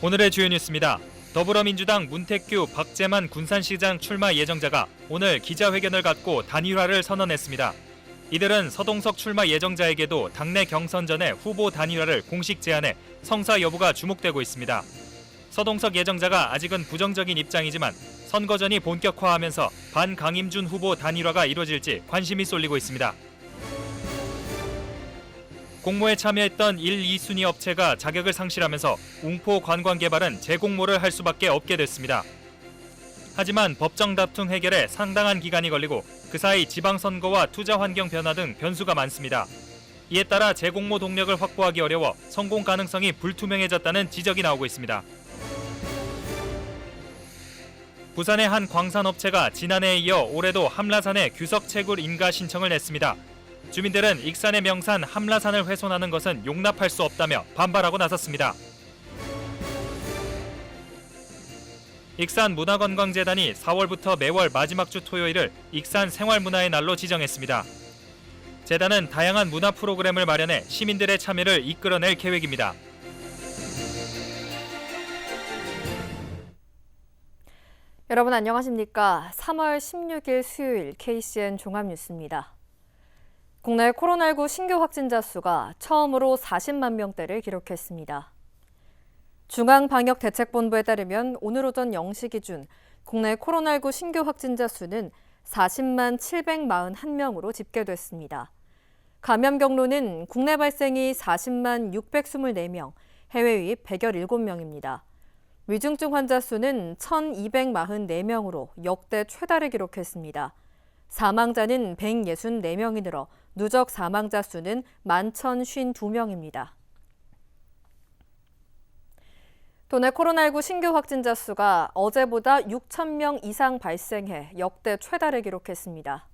오늘의 주요 뉴스입니다. 더불어민주당 문택규, 박재만 군산시장 출마 예정자가 오늘 기자회견을 갖고 단일화를 선언했습니다. 이들은 서동석 출마 예정자에게도 당내 경선 전에 후보 단일화를 공식 제안해 성사 여부가 주목되고 있습니다. 서동석 예정자가 아직은 부정적인 입장이지만 선거전이 본격화하면서 반강임준 후보 단일화가 이루어질지 관심이 쏠리고 있습니다. 공모에 참여했던 1, 2순위 업체가 자격을 상실하면서 웅포 관광개발은 재공모를 할 수밖에 없게 됐습니다. 하지만 법정 다툼 해결에 상당한 기간이 걸리고 그 사이 지방선거와 투자 환경 변화 등 변수가 많습니다. 이에 따라 재공모 동력을 확보하기 어려워 성공 가능성이 불투명해졌다는 지적이 나오고 있습니다. 부산의 한 광산업체가 지난해에 이어 올해도 함라산에 규석 채굴 인가 신청을 냈습니다. 주민들은 익산의 명산 함라산을 훼손하는 것은 용납할 수 없다며 반발하고 나섰습니다. 익산문화관광재단이 4월부터 매월 마지막 주 토요일을 익산 생활문화의 날로 지정했습니다. 재단은 다양한 문화 프로그램을 마련해 시민들의 참여를 이끌어낼 계획입니다. 여러분 안녕하십니까? 3월 16일 수요일 KCN 종합뉴스입니다. 국내 코로나19 신규 확진자 수가 처음으로 40만 명대를 기록했습니다. 중앙방역대책본부에 따르면 오늘 오전 0시 기준 국내 코로나19 신규 확진자 수는 40만 741명으로 집계됐습니다. 감염 경로는 국내 발생이 40만 624명, 해외 유입 117명입니다. 위중증 환자 수는 1,244명으로 역대 최다를 기록했습니다. 사망자는 164명이 늘어 누적 사망자 수는 11,052명입니다. 도내 코로나19 신규 확진자 수가 어제보다 6,000명 이상 발생해 역대 최다를 기록했습니다.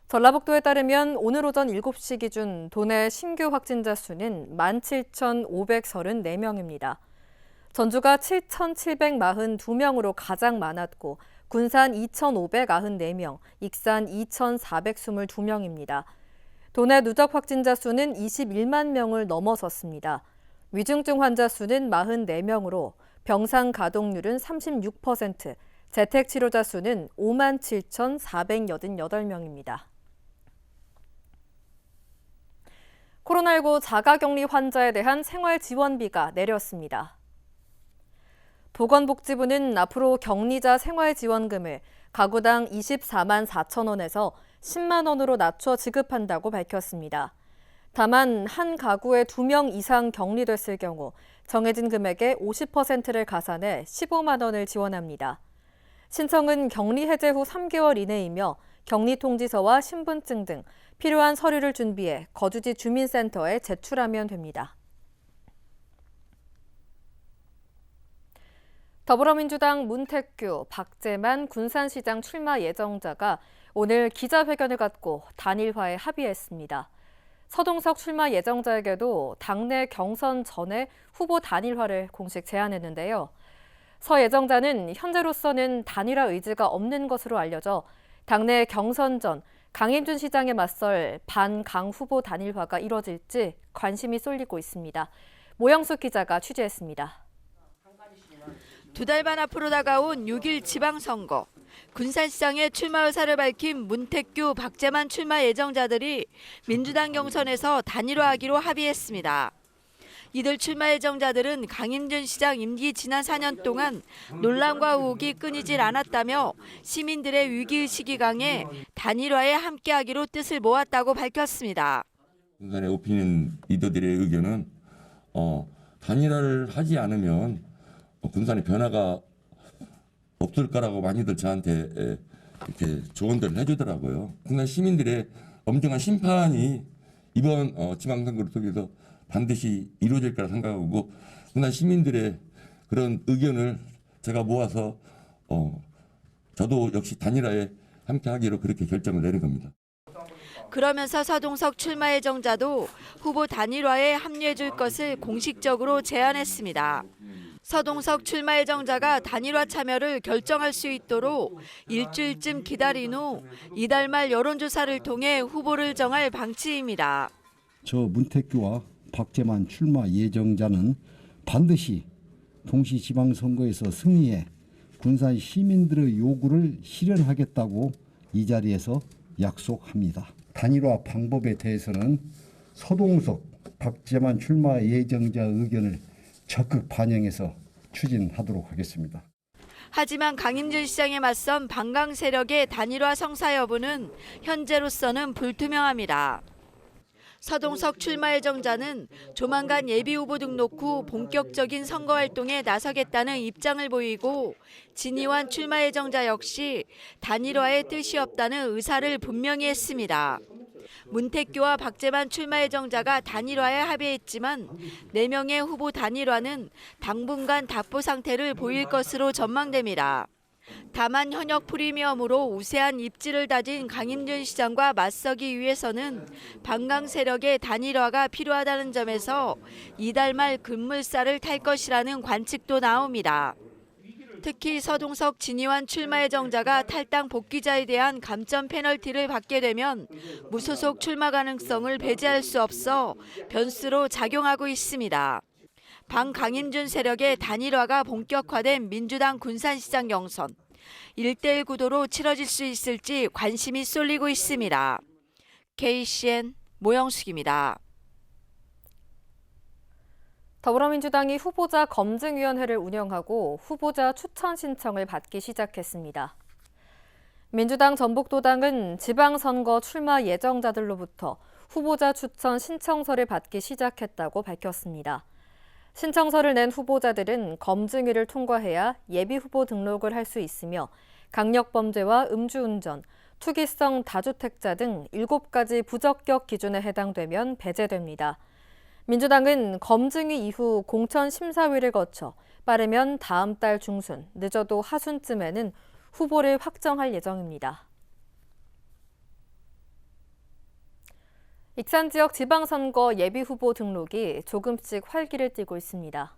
전라북도에 따르면 오늘 오전 7시 기준 도내 신규 확진자 수는 17,534명입니다. 전주가 7,742명으로 가장 많았고 군산 2,594명, 익산 2,422명입니다. 도내 누적 확진자 수는 21만 명을 넘어섰습니다. 위중증 환자 수는 44명으로 병상 가동률은 36%, 재택치료자 수는 57,488명입니다. 코로나19 자가격리 환자에 대한 생활지원비가 내렸습니다. 보건복지부는 앞으로 격리자 생활지원금을 가구당 24만 4천 원에서 10만 원으로 낮춰 지급한다고 밝혔습니다. 다만 한 가구에 2명 이상 격리됐을 경우 정해진 금액의 50%를 가산해 15만 원을 지원합니다. 신청은 격리 해제 후 3개월 이내이며 격리통지서와 신분증 등 필요한 서류를 준비해 거주지 주민센터에 제출하면 됩니다. 더불어민주당 문택규, 박재만 군산시장 출마 예정자가 오늘 기자회견을 갖고 단일화에 합의했습니다. 서동석 출마 예정자에게도 당내 경선 전에 후보 단일화를 공식 제안했는데요. 서 예정자는 현재로서는 단일화 의지가 없는 것으로 알려져 당내 경선 전 강임준 시장에 맞설 반강 후보 단일화가 이뤄질지 관심이 쏠리고 있습니다. 모영숙 기자가 취재했습니다. 2달 반 앞으로 다가온 6일 지방선거. 군산시장에 출마 의사를 밝힌 문택규, 박재만 출마 예정자들이 민주당 경선에서 단일화하기로 합의했습니다. 이들 출마 예정자들은 강임준 시장 임기 지난 4년 동안 논란과 의혹이 끊이질 않았다며 시민들의 위기의식이 강해 단일화에 함께하기로 뜻을 모았다고 밝혔습니다. 군산의 오피니언 리더들의 의견은 단일화를 하지 않으면 군산의 변화가 없을 거라고 많이들 저한테 이렇게 조언들을 해주더라고요. 군산 시민들의 엄중한 심판이 이번 지방선거를 통해서 반드시 이루어질 거라 생각하고 군산 시민들의 그런 의견을 제가 모아서 저도 역시 단일화에 함께하기로 그렇게 결정을 내린 겁니다. 그러면서 서동석 출마 예정자도 후보 단일화에 합류해 줄 것을 공식적으로 제안했습니다. 서동석 출마 예정자가 단일화 참여를 결정할 수 있도록 일주일쯤 기다린 후 이달 말 여론조사를 통해 후보를 정할 방침입니다. 저 문택규와 박재만 출마 예정자는 반드시 동시지방선거에서 승리해 군산 시민들의 요구를 실현하겠다고 이 자리에서 약속합니다. 단일화 방법에 대해서는 서동석, 박재만 출마 예정자 의견을 적극 반영해서 추진하도록 하겠습니다. 하지만 강임준 시장에 맞선 반강 세력의 단일화 성사 여부는 현재로서는 불투명합니다. 서동석 출마 예정자는 조만간 예비후보 등록 후 본격적인 선거활동에 나서겠다는 입장을 보이고 진희환 출마 예정자 역시 단일화에 뜻이 없다는 의사를 분명히 했습니다. 문택규와 박재만 출마 예정자가 단일화에 합의했지만 4명의 후보 단일화는 당분간 답보 상태를 보일 것으로 전망됩니다. 다만 현역 프리미엄으로 우세한 입지를 다진 강임준 시장과 맞서기 위해서는 반강 세력의 단일화가 필요하다는 점에서 이달 말 급물살을 탈 것이라는 관측도 나옵니다. 특히 서동석, 진희환 출마 예정자가 탈당 복귀자에 대한 감점 페널티를 받게 되면 무소속 출마 가능성을 배제할 수 없어 변수로 작용하고 있습니다. 반강임준 세력의 단일화가 본격화된 민주당 군산시장 경선. 1대1 구도로 치러질 수 있을지 관심이 쏠리고 있습니다. KCN 모영숙입니다. 더불어민주당이 후보자 검증위원회를 운영하고 후보자 추천 신청을 받기 시작했습니다. 민주당 전북도당은 지방선거 출마 예정자들로부터 후보자 추천 신청서를 받기 시작했다고 밝혔습니다. 신청서를 낸 후보자들은 검증위를 통과해야 예비후보 등록을 할 수 있으며 강력범죄와 음주운전, 투기성 다주택자 등 7가지 부적격 기준에 해당되면 배제됩니다. 민주당은 검증위 이후 공천심사위를 거쳐 빠르면 다음 달 중순, 늦어도 하순쯤에는 후보를 확정할 예정입니다. 익산 지역 지방선거 예비후보 등록이 조금씩 활기를 띠고 있습니다.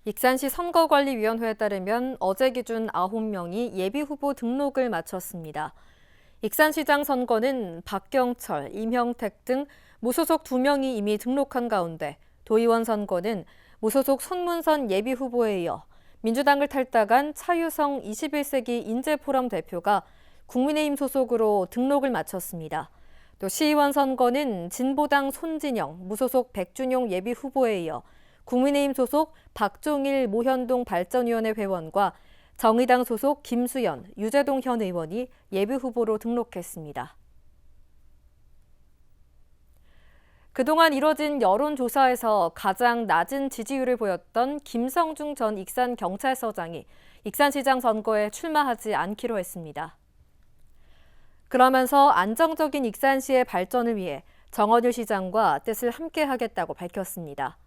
익산시 선거관리위원회에 따르면 어제 기준 9명이 예비후보 등록을 마쳤습니다. 익산시장 선거는 박경철, 임형택 등 무소속 2명이 이미 등록한 가운데 도의원 선거는 무소속 손문선 예비후보에 이어 민주당을 탈당한 차유성 21세기 인재포럼 대표가 국민의힘 소속으로 등록을 마쳤습니다. 또 시의원 선거는 진보당 손진영, 무소속 백준용 예비후보에 이어 국민의힘 소속 박종일 모현동 발전위원회 회원과 정의당 소속 김수연, 유재동 현 의원이 예비후보로 등록했습니다. 그동안 이뤄진 여론조사에서 가장 낮은 지지율을 보였던 김성중 전 익산경찰서장이 익산시장 선거에 출마하지 않기로 했습니다. 그러면서 안정적인 익산시의 발전을 위해 정원율 시장과 뜻을 함께하겠다고 밝혔습니다.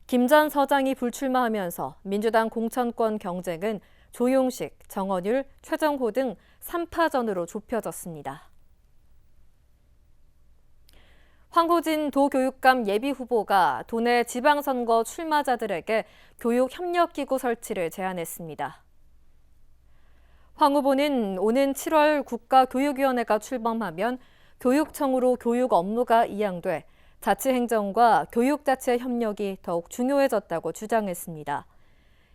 김 전 서장이 불출마하면서 민주당 공천권 경쟁은 조용식, 정원율, 최정호 등 3파전으로 좁혀졌습니다. 황호진 도교육감 예비후보가 도내 지방선거 출마자들에게 교육협력기구 설치를 제안했습니다. 황 후보는 오는 7월 국가교육위원회가 출범하면 교육청으로 교육 업무가 이양돼 자치행정과 교육자치의 협력이 더욱 중요해졌다고 주장했습니다.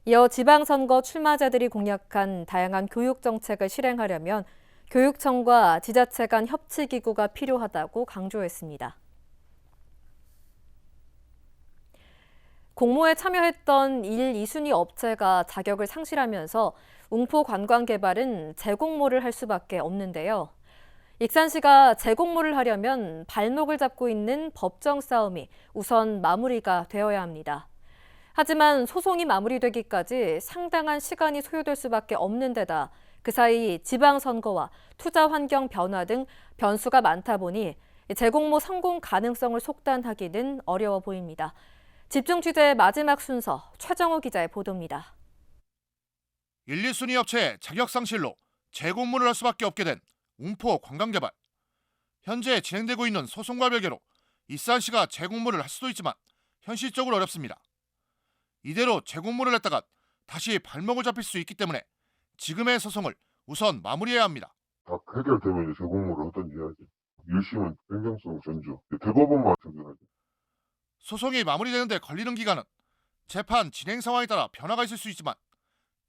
이어 지방선거 출마자들이 공약한 다양한 교육정책을 실행하려면 교육청과 지자체 간 협치기구가 필요하다고 강조했습니다. 공모에 참여했던 1, 2순위 업체가 자격을 상실하면서 웅포 관광개발은 재공모를 할 수밖에 없는데요. 익산시가 재공모를 하려면 발목을 잡고 있는 법정 싸움이 우선 마무리가 되어야 합니다. 하지만 소송이 마무리되기까지 상당한 시간이 소요될 수밖에 없는 데다 그 사이 지방선거와 투자 환경 변화 등 변수가 많다 보니 재공모 성공 가능성을 속단하기는 어려워 보입니다. 집중 취재의 마지막 순서 최정호 기자의 보도입니다. 1, 2순위 업체의 자격 상실로 재공모를 할 수밖에 없게 된 웅포 관광개발. 현재 진행되고 있는 소송과 별개로 익산시가 재공모를 할 수도 있지만 현실적으로 어렵습니다. 이대로 재공모를 했다가 다시 발목을 잡힐 수 있기 때문에 지금의 소송을 우선 마무리해야 합니다. 다 해결되면 이제 재공모를 하든지 해야지. 1심은 행정성 전주, 대법원만 전개하지. 소송이 마무리되는데 걸리는 기간은 재판 진행 상황에 따라 변화가 있을 수 있지만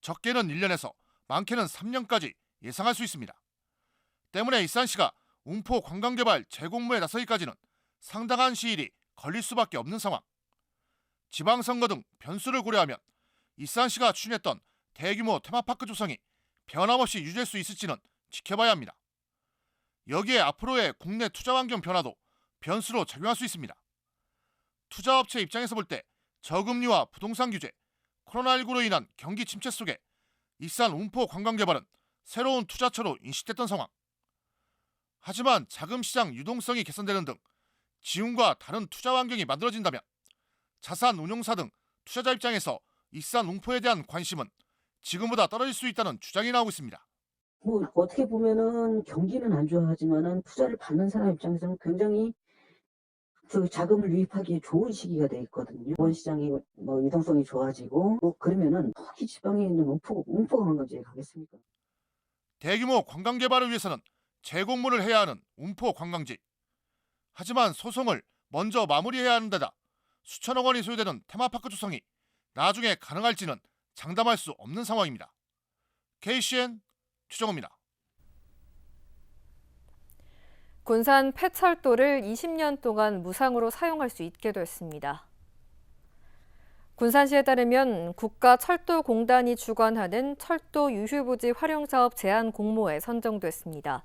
적게는 1년에서 많게는 3년까지 예상할 수 있습니다. 때문에 익산시가 운포 관광개발 재공모에 나서기까지는 상당한 시일이 걸릴 수밖에 없는 상황. 지방선거 등 변수를 고려하면 익산시가 추진했던 대규모 테마파크 조성이 변함없이 유지될 수 있을지는 지켜봐야 합니다. 여기에 앞으로의 국내 투자 환경 변화도 변수로 작용할 수 있습니다. 투자업체 입장에서 볼 때 저금리와 부동산 규제, 코로나19로 인한 경기 침체 속에 익산 운포 관광개발은 새로운 투자처로 인식됐던 상황. 하지만 자금시장 유동성이 개선되는 등 지금과 다른 투자 환경이 만들어진다면 자산 운용사 등 투자자 입장에서 익산 운포에 대한 관심은 지금보다 떨어질 수 있다는 주장이 나오고 있습니다. 뭐 어떻게 보면은 경기는 안 좋아하지만은 투자를 받는 사람 입장에서는 굉장히 그 자금을 유입하기에 좋은 시기가 돼 있거든요. 원 시장이 뭐 유동성이 좋아지고 뭐 그러면은 특히 지방에 있는 운포 관광지에 가겠습니까? 대규모 관광 개발을 위해서는 재공모를 해야 하는 운포 관광지. 하지만 소송을 먼저 마무리해야 하는 데다 수천억 원이 소요되는 테마파크 조성이 나중에 가능할지는 장담할 수 없는 상황입니다. KCN 최정호입니다. 군산 폐철도를 20년 동안 무상으로 사용할 수 있게 됐습니다. 군산시에 따르면 국가철도공단이 주관하는 철도 유휴부지 활용사업 제안 공모에 선정됐습니다.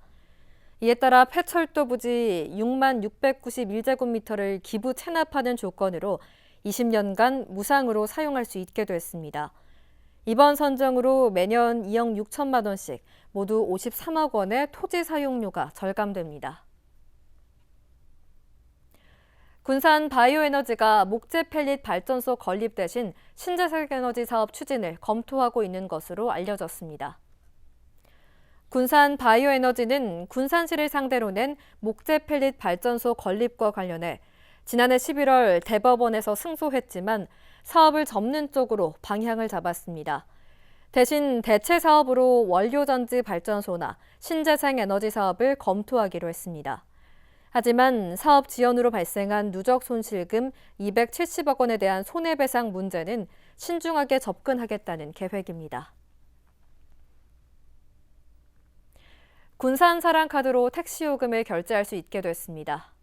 이에 따라 폐철도 부지 6만 691제곱미터를 기부 체납하는 조건으로 20년간 무상으로 사용할 수 있게 됐습니다. 이번 선정으로 매년 2억 6천만 원씩 모두 53억 원의 토지 사용료가 절감됩니다. 군산 바이오에너지가 목재 펠릿 발전소 건립 대신 신재생에너지 사업 추진을 검토하고 있는 것으로 알려졌습니다. 군산 바이오에너지는 군산시를 상대로 낸 목재 펠릿 발전소 건립과 관련해 지난해 11월 대법원에서 승소했지만 사업을 접는 쪽으로 방향을 잡았습니다. 대신 대체 사업으로 원료전지 발전소나 신재생에너지 사업을 검토하기로 했습니다. 하지만 사업 지연으로 발생한 누적 손실금 270억 원에 대한 손해배상 문제는 신중하게 접근하겠다는 계획입니다. 군산 사랑카드로 택시 요금을 결제할 수 있게 됐습니다.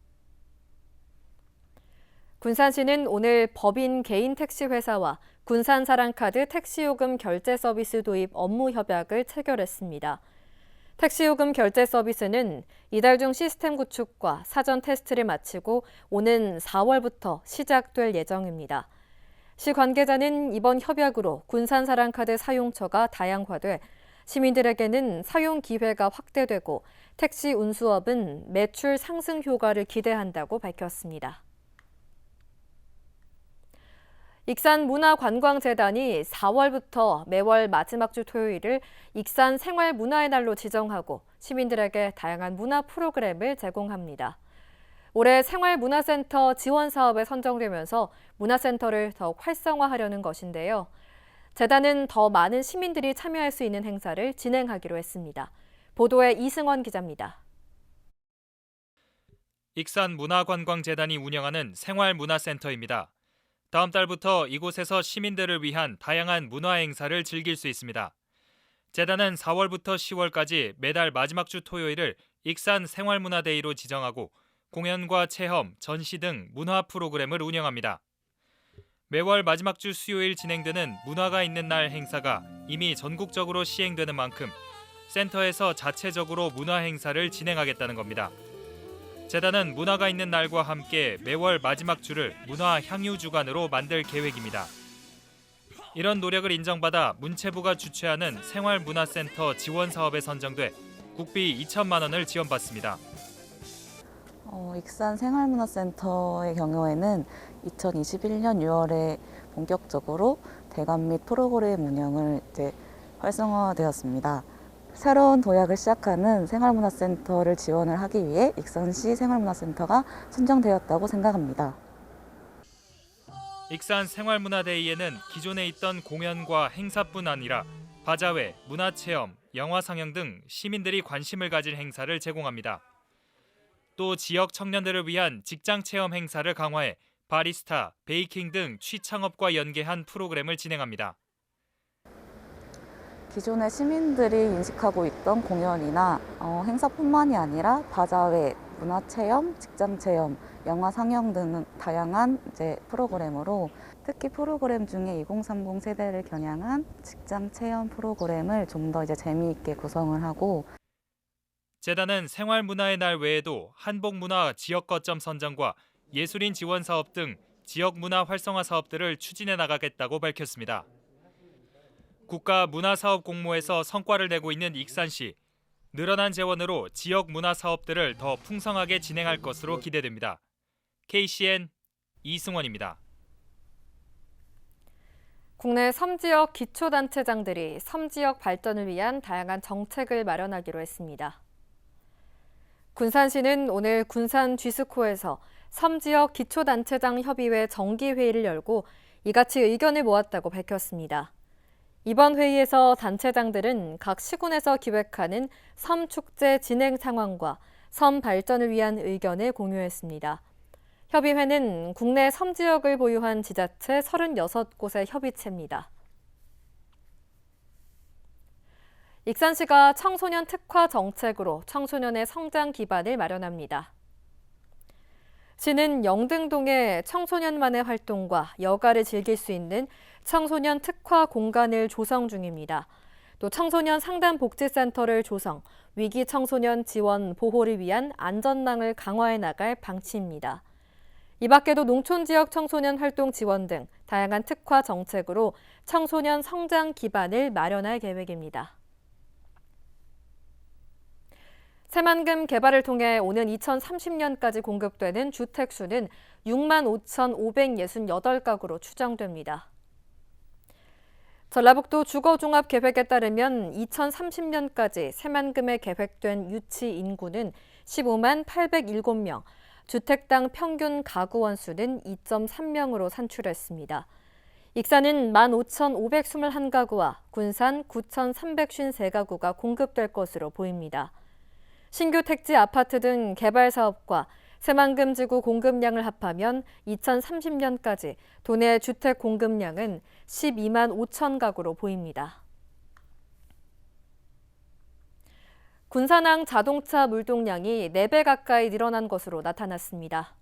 군산시는 오늘 법인 개인 택시 회사와 군산 사랑카드 택시 요금 결제 서비스 도입 업무 협약을 체결했습니다. 택시요금 결제 서비스는 이달 중 시스템 구축과 사전 테스트를 마치고 오는 4월부터 시작될 예정입니다. 시 관계자는 이번 협약으로 군산 사랑카드 사용처가 다양화돼 시민들에게는 사용 기회가 확대되고 택시 운수업은 매출 상승 효과를 기대한다고 밝혔습니다. 익산문화관광재단이 4월부터 매월 마지막 주 토요일을 익산 생활문화의 날로 지정하고 시민들에게 다양한 문화 프로그램을 제공합니다. 올해 생활문화센터 지원 사업에 선정되면서 문화센터를 더욱 활성화하려는 것인데요. 재단은 더 많은 시민들이 참여할 수 있는 행사를 진행하기로 했습니다. 보도에 이승원 기자입니다. 익산문화관광재단이 운영하는 생활문화센터입니다. 다음 달부터 이곳에서 시민들을 위한 다양한 문화 행사를 즐길 수 있습니다. 재단은 4월부터 10월까지 매달 마지막 주 토요일을 익산 생활문화데이로 지정하고 공연과 체험, 전시 등 문화 프로그램을 운영합니다. 매월 마지막 주 수요일 진행되는 문화가 있는 날 행사가 이미 전국적으로 시행되는 만큼 센터에서 자체적으로 문화 행사를 진행하겠다는 겁니다. 재단은 문화가 있는 날과 함께 매월 마지막 주를 문화 향유 주간으로 만들 계획입니다. 이런 노력을 인정받아 문체부가 주최하는 생활문화센터 지원 사업에 선정돼 국비 2천만 원을 지원받습니다. 익산 생활문화센터의 경우에는 2021년 6월에 본격적으로 대관 및 프로그램 운영을 활성화되었습니다. 새로운 도약을 시작하는 생활문화센터를 지원을 하기 위해 익산시 생활문화센터가 선정되었다고 생각합니다. 익산 생활문화데이에는 기존에 있던 공연과 행사뿐 아니라 바자회, 문화체험, 영화 상영 등 시민들이 관심을 가질 행사를 제공합니다. 또 지역 청년들을 위한 직장 체험 행사를 강화해 바리스타, 베이킹 등 취창업과 연계한 프로그램을 진행합니다. 기존의 시민들이 인식하고 있던 공연이나 행사뿐만이 아니라 바자회, 문화체험, 직장체험, 영화 상영 등 다양한 프로그램으로 특히 프로그램 중에 2030 세대를 겨냥한 직장체험 프로그램을 좀 더 재미있게 구성을 하고 재단은 생활문화의 날 외에도 한복문화 지역 거점 선정과 예술인 지원 사업 등 지역문화 활성화 사업들을 추진해 나가겠다고 밝혔습니다. 국가문화사업공모에서 성과를 내고 있는 익산시. 늘어난 재원으로 지역 문화 사업들을 더 풍성하게 진행할 것으로 기대됩니다. KCN 이승원입니다. 국내 섬지역 기초단체장들이 섬지역 발전을 위한 다양한 정책을 마련하기로 했습니다. 군산시는 오늘 군산 쥐스코에서 섬지역 기초단체장 협의회 정기회의를 열고 이같이 의견을 모았다고 밝혔습니다. 이번 회의에서 단체장들은 각 시군에서 기획하는 섬축제 진행 상황과 섬 발전을 위한 의견을 공유했습니다. 협의회는 국내 섬지역을 보유한 지자체 36곳의 협의체입니다. 익산시가 청소년 특화 정책으로 청소년의 성장 기반을 마련합니다. 시는 영등동에 청소년만의 활동과 여가를 즐길 수 있는 청소년 특화 공간을 조성 중입니다. 또 청소년 상담복지센터를 조성, 위기 청소년 지원 보호를 위한 안전망을 강화해 나갈 방침입니다. 이 밖에도 농촌지역 청소년 활동 지원 등 다양한 특화 정책으로 청소년 성장 기반을 마련할 계획입니다. 새만금 개발을 통해 오는 2030년까지 공급되는 주택수는 65,568가구로 추정됩니다. 전라북도 주거종합계획에 따르면 2030년까지 새만금에 계획된 유치 인구는 15만 807명, 주택당 평균 가구 원수는 2.3명으로 산출했습니다. 익산은 15,521가구와 군산 9,353가구가 공급될 것으로 보입니다. 신규 택지 아파트 등 개발 사업과 새만금 지구 공급량을 합하면 2030년까지 도내 주택 공급량은 12만 5천 가구로 보입니다. 군산항 자동차 물동량이 4배 가까이 늘어난 것으로 나타났습니다.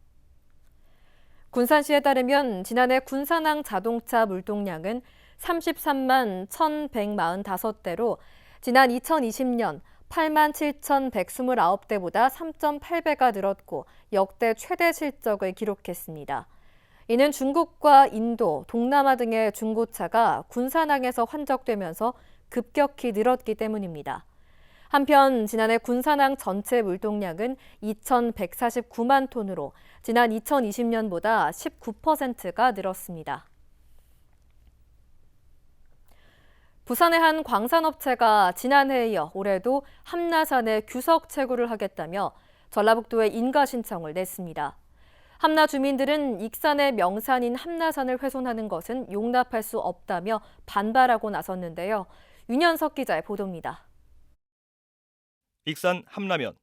군산시에 따르면 지난해 군산항 자동차 물동량은 33만 1,145대로 지난 2020년 8만 7,129대보다 3.8배가 늘었고 역대 최대 실적을 기록했습니다. 이는 중국과 인도, 동남아 등의 중고차가 군산항에서 환적되면서 급격히 늘었기 때문입니다. 한편 지난해 군산항 전체 물동량은 2,149만 톤으로 지난 2020년보다 19%가 늘었습니다. 부산의 한 광산업체가 지난해에 이어 올해도 함나산에 규석 채굴을 하겠다며 전라북도에 인가 신청을 냈습니다. 함나 주민들은 익산의 명산인 함나산을 훼손하는 것은 용납할 수 없다며 반발하고 나섰는데요. 윤현석 기자의 보도입니다. 익산 함라면.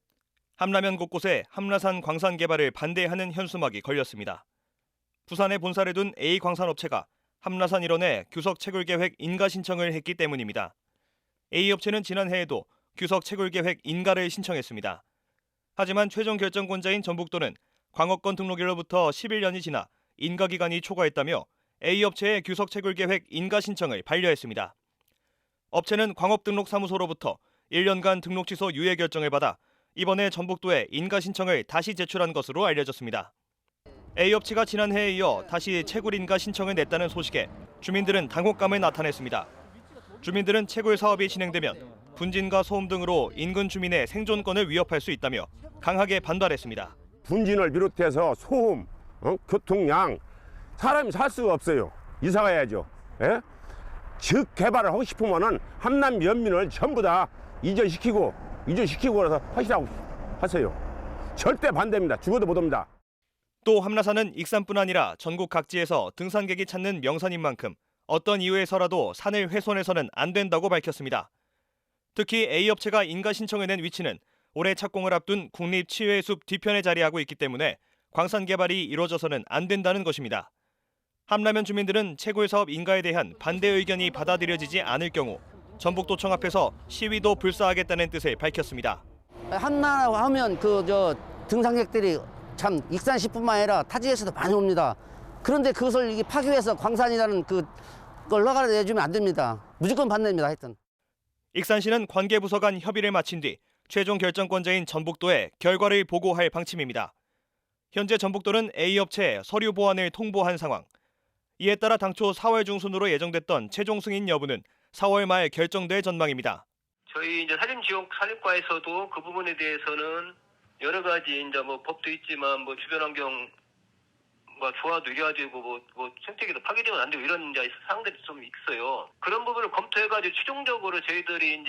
함라면 곳곳에 함나산 광산 개발을 반대하는 현수막이 걸렸습니다. 부산에 본사를 둔 A광산업체가 함나산 일원에 규석 채굴 계획 인가 신청을 했기 때문입니다. A업체는 지난해에도 규석 채굴 계획 인가를 신청했습니다. 하지만 최종 결정권자인 전북도는 광업권 등록일로부터 11년이 지나 인가 기간이 초과했다며 A업체의 규석 채굴 계획 인가 신청을 반려했습니다. 업체는 광업등록사무소로부터 1년간 등록 취소 유예 결정을 받아 이번에 전북도에 인가 신청을 다시 제출한 것으로 알려졌습니다. A업체가 지난해에 이어 다시 채굴 인가 신청을 냈다는 소식에 주민들은 당혹감을 나타냈습니다. 주민들은 채굴 사업이 진행되면 분진과 소음 등으로 인근 주민의 생존권을 위협할 수 있다며 강하게 반발했습니다. 분진을 비롯해서 소음, 교통량, 사람이 살 수가 없어요. 이사 가야죠. 예? 즉 개발을 하고 싶으면은 함남 연민을 전부 다 이전시키고 그래서 하시라고 하세요. 절대 반대입니다. 죽어도 못 옵니다. 또 함나산은 익산뿐 아니라 전국 각지에서 등산객이 찾는 명산인 만큼 어떤 이유에서라도 산을 훼손해서는 안 된다고 밝혔습니다. 특히 A업체가 인가 신청을 낸 위치는 올해 착공을 앞둔 국립치유의 숲 뒤편에 자리하고 있기 때문에 광산 개발이 이루어져서는 안 된다는 것입니다. 함라면 주민들은 채굴 사업 인가에 대한 반대 의견이 받아들여지지 않을 경우 전북도청 앞에서 시위도 불사하겠다는 뜻을 밝혔습니다. 함라라고 하면 등산객들이 참 익산시뿐만 아니라 타지에서도 많이 옵니다. 그런데 그것을 파기 위해서 광산이라는 걸 허가를 내주면 안 됩니다. 무조건 반대입니다. 하여튼. 익산시는 관계부서 간 협의를 마친 뒤 최종 결정권자인 전북도에 결과를 보고할 방침입니다. 현재 전북도는 A업체에 서류 보완을 통보한 상황. 이에 따라 당초 4월 중순으로 예정됐던 최종 승인 여부는 4월 말 결정될 전망입니다. 저희 산림과에서도 그 부분에 대해서는 여러 가지 법도 있지만 주변 환경과 조화도 이래야 되고 생태계도 파괴되면 안 되고 이런 사항들이 좀 있어요. 그런 부분을 검토해가지고 최종적으로 저희들이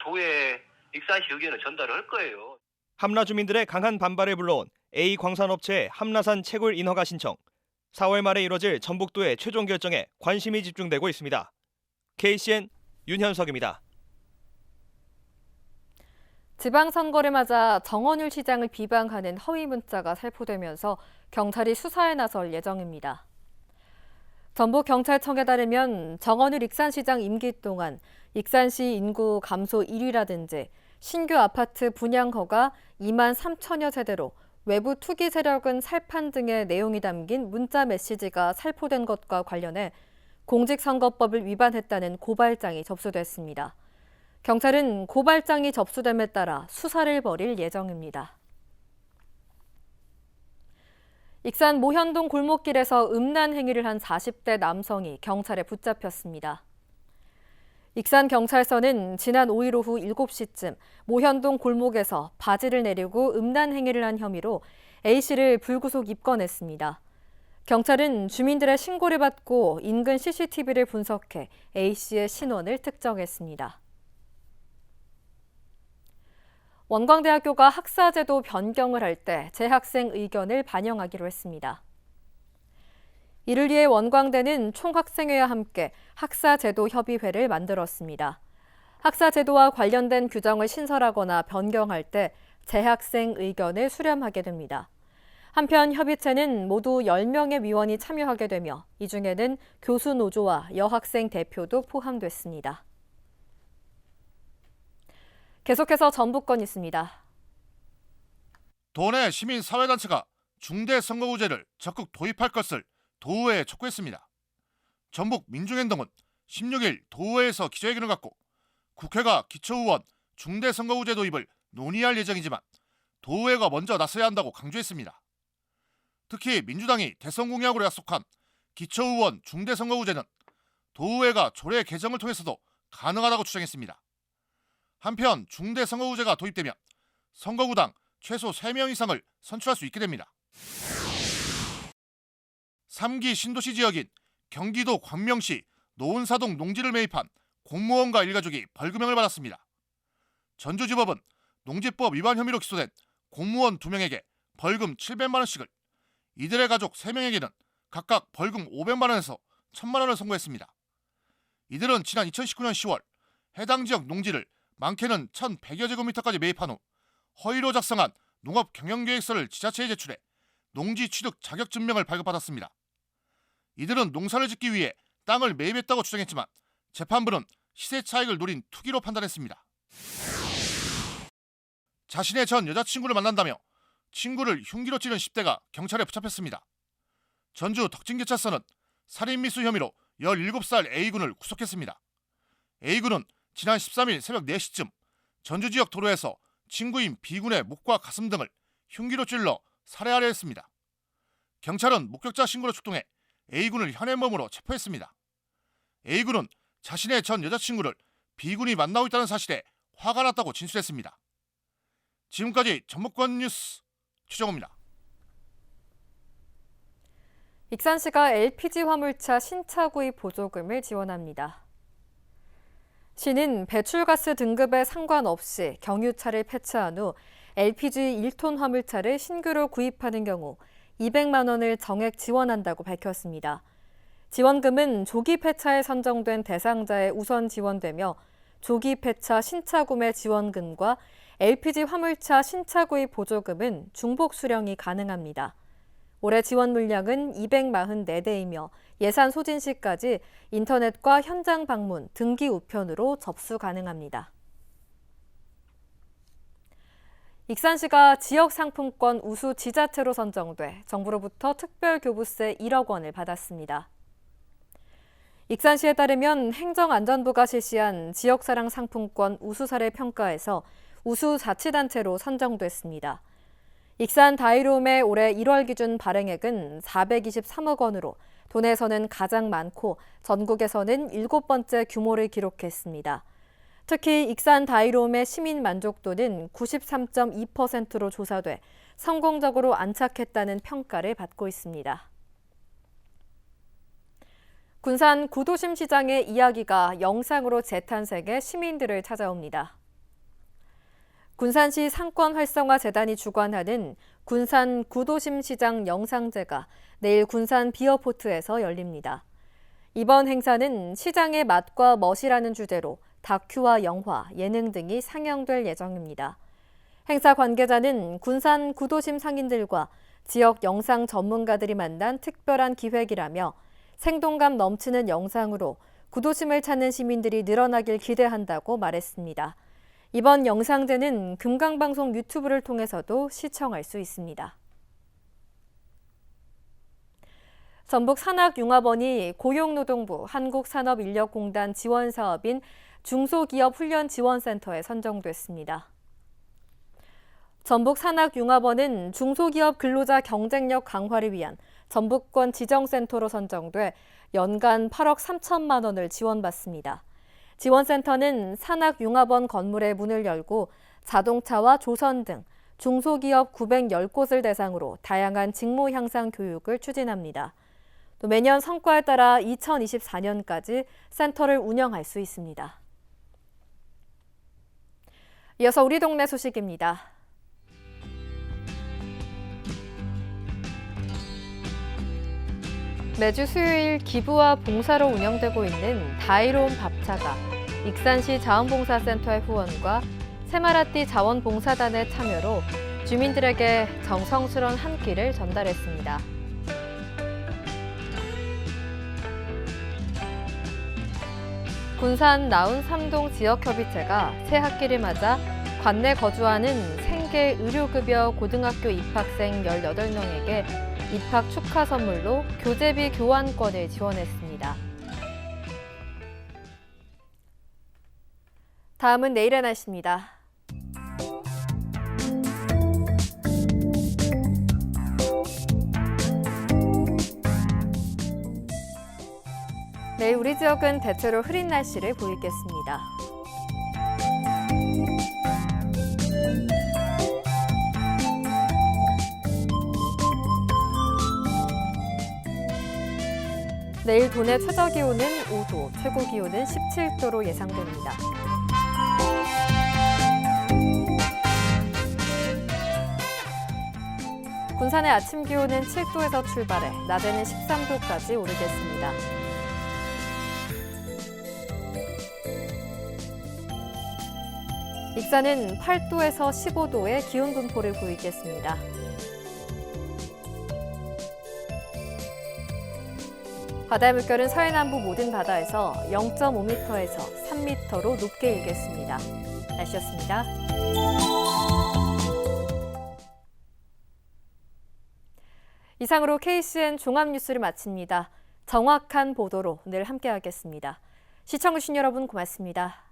도에 익산시 의견을 전달을 할 거예요. 함라 주민들의 강한 반발을 불러온 A 광산업체의 함라산 채굴 인허가 신청. 4월 말에 이뤄질 전북도의 최종 결정에 관심이 집중되고 있습니다. KCN 윤현석입니다. 지방선거를 맞아 정원율 시장을 비방하는 허위 문자가 살포되면서 경찰이 수사에 나설 예정입니다. 전북경찰청에 따르면 정원율 익산시장 임기 동안 익산시 인구 감소 1위라든지 신규 아파트 분양 허가 2만 3천여 세대로 외부 투기 세력은 살판 등의 내용이 담긴 문자 메시지가 살포된 것과 관련해 공직선거법을 위반했다는 고발장이 접수됐습니다. 경찰은 고발장이 접수됨에 따라 수사를 벌일 예정입니다. 익산 모현동 골목길에서 음란 행위를 한 40대 남성이 경찰에 붙잡혔습니다. 익산경찰서는 지난 5일 오후 7시쯤 모현동 골목에서 바지를 내리고 음란 행위를 한 혐의로 A씨를 불구속 입건했습니다. 경찰은 주민들의 신고를 받고 인근 CCTV를 분석해 A씨의 신원을 특정했습니다. 원광대학교가 학사제도 변경을 할 때 재학생 의견을 반영하기로 했습니다. 이를 위해 원광대는 총학생회와 함께 학사제도 협의회를 만들었습니다. 학사제도와 관련된 규정을 신설하거나 변경할 때 재학생 의견을 수렴하게 됩니다. 한편 협의체는 모두 10명의 위원이 참여하게 되며 이 중에는 교수 노조와 여학생 대표도 포함됐습니다. 계속해서 전북권 있습니다. 도내 시민사회단체가 중대선거구제를 적극 도입할 것을 도의회에 촉구했습니다. 전북 민중행동은 16일 도의회에서 기자회견을 갖고 국회가 기초의원 중대선거구제 도입을 논의할 예정이지만 도의회가 먼저 나서야 한다고 강조했습니다. 특히 민주당이 대선 공약으로 약속한 기초의원 중대선거구제는 도의회가 조례 개정을 통해서도 가능하다고 주장했습니다. 한편 중대선거구제가 도입되면 선거구당 최소 3명 이상을 선출할 수 있게 됩니다. 3기 신도시 지역인 경기도 광명시 노은사동 농지를 매입한 공무원과 일가족이 벌금형을 받았습니다. 전주지법은 농지법 위반 혐의로 기소된 공무원 2명에게 벌금 700만 원씩을, 이들의 가족 3명에게는 각각 벌금 500만 원에서 1000만 원을 선고했습니다. 이들은 지난 2019년 10월 해당 지역 농지를 많게는 1100여 제곱미터까지 매입한 후 허위로 작성한 농업 경영계획서를 지자체에 제출해 농지 취득 자격증명을 발급받았습니다. 이들은 농사를 짓기 위해 땅을 매입했다고 주장했지만 재판부는 시세 차익을 노린 투기로 판단했습니다. 자신의 전 여자친구를 만난다며 친구를 흉기로 찌른 10대가 경찰에 붙잡혔습니다. 전주 덕진교차서는 살인미수 혐의로 17살 A군을 구속했습니다. A군은 지난 13일 새벽 4시쯤 전주 지역 도로에서 친구인 B군의 목과 가슴 등을 흉기로 찔러 살해하려 했습니다. 경찰은 목격자 신고를 출동해 A군을 현행범으로 체포했습니다. A군은 자신의 전 여자친구를 B군이 만나고 있다는 사실에 화가 났다고 진술했습니다. 지금까지 전북권 뉴스 최정호입니다. 익산시가 LPG 화물차 신차 구입 보조금을 지원합니다. 시는 배출가스 등급에 상관없이 경유차를 폐차한 후 LPG 1톤 화물차를 신규로 구입하는 경우 200만 원을 정액 지원한다고 밝혔습니다. 지원금은 조기 폐차에 선정된 대상자에 우선 지원되며 조기 폐차 신차 구매 지원금과 LPG 화물차 신차 구입 보조금은 중복 수령이 가능합니다. 올해 지원 물량은 244대이며 예산 소진 시까지 인터넷과 현장 방문, 등기 우편으로 접수 가능합니다. 익산시가 지역상품권 우수 지자체로 선정돼 정부로부터 특별교부세 1억 원을 받았습니다. 익산시에 따르면 행정안전부가 실시한 지역사랑 상품권 우수 사례 평가에서 우수 자치단체로 선정됐습니다. 익산 다이로움의 올해 1월 기준 발행액은 423억 원으로 도내에서는 가장 많고 전국에서는 7번째 규모를 기록했습니다. 특히 익산 다이로움의 시민 만족도는 93.2%로 조사돼 성공적으로 안착했다는 평가를 받고 있습니다. 군산 구도심 시장의 이야기가 영상으로 재탄생해 시민들을 찾아옵니다. 군산시 상권활성화재단이 주관하는 군산 구도심 시장 영상제가 내일 군산 비어포트에서 열립니다. 이번 행사는 시장의 맛과 멋이라는 주제로 다큐와 영화, 예능 등이 상영될 예정입니다. 행사 관계자는 군산 구도심 상인들과 지역 영상 전문가들이 만난 특별한 기획이라며 생동감 넘치는 영상으로 구도심을 찾는 시민들이 늘어나길 기대한다고 말했습니다. 이번 영상제는 금강방송 유튜브를 통해서도 시청할 수 있습니다. 전북산학융합원이 고용노동부 한국산업인력공단 지원사업인 중소기업훈련지원센터에 선정됐습니다. 전북산학융합원은 중소기업 근로자 경쟁력 강화를 위한 전북권 지정센터로 선정돼 연간 8억 3천만 원을 지원받습니다. 지원센터는 산학융합원 건물의 문을 열고 자동차와 조선 등 중소기업 910곳을 대상으로 다양한 직무 향상 교육을 추진합니다. 또 매년 성과에 따라 2024년까지 센터를 운영할 수 있습니다. 이어서 우리 동네 소식입니다. 매주 수요일 기부와 봉사로 운영되고 있는 다이로움 밥차가 익산시 자원봉사센터의 후원과 새마라띠 자원봉사단의 참여로 주민들에게 정성스러운 한 끼를 전달했습니다. 군산 나운 3동 지역협의체가 새 학기를 맞아 관내 거주하는 생계 의료급여 고등학교 입학생 18명에게 입학 축하 선물로 교재비 교환권을 지원했습니다. 다음은 내일의 날씨입니다. 내일 우리 지역은 대체로 흐린 날씨를 보이겠습니다. 내일 도내 최저기온은 5도, 최고기온은 17도로 예상됩니다. 군산의 아침 기온은 7도에서 출발해 낮에는 13도까지 오르겠습니다. 익산은 8도에서 15도의 기온 분포를 보이겠습니다. 바다의 물결은 서해남부 모든 바다에서 0.5m에서 3m로 높게 일겠습니다. 날씨였습니다. 이상으로 KCN 종합뉴스를 마칩니다. 정확한 보도로 늘 함께하겠습니다. 시청해주신 여러분 고맙습니다.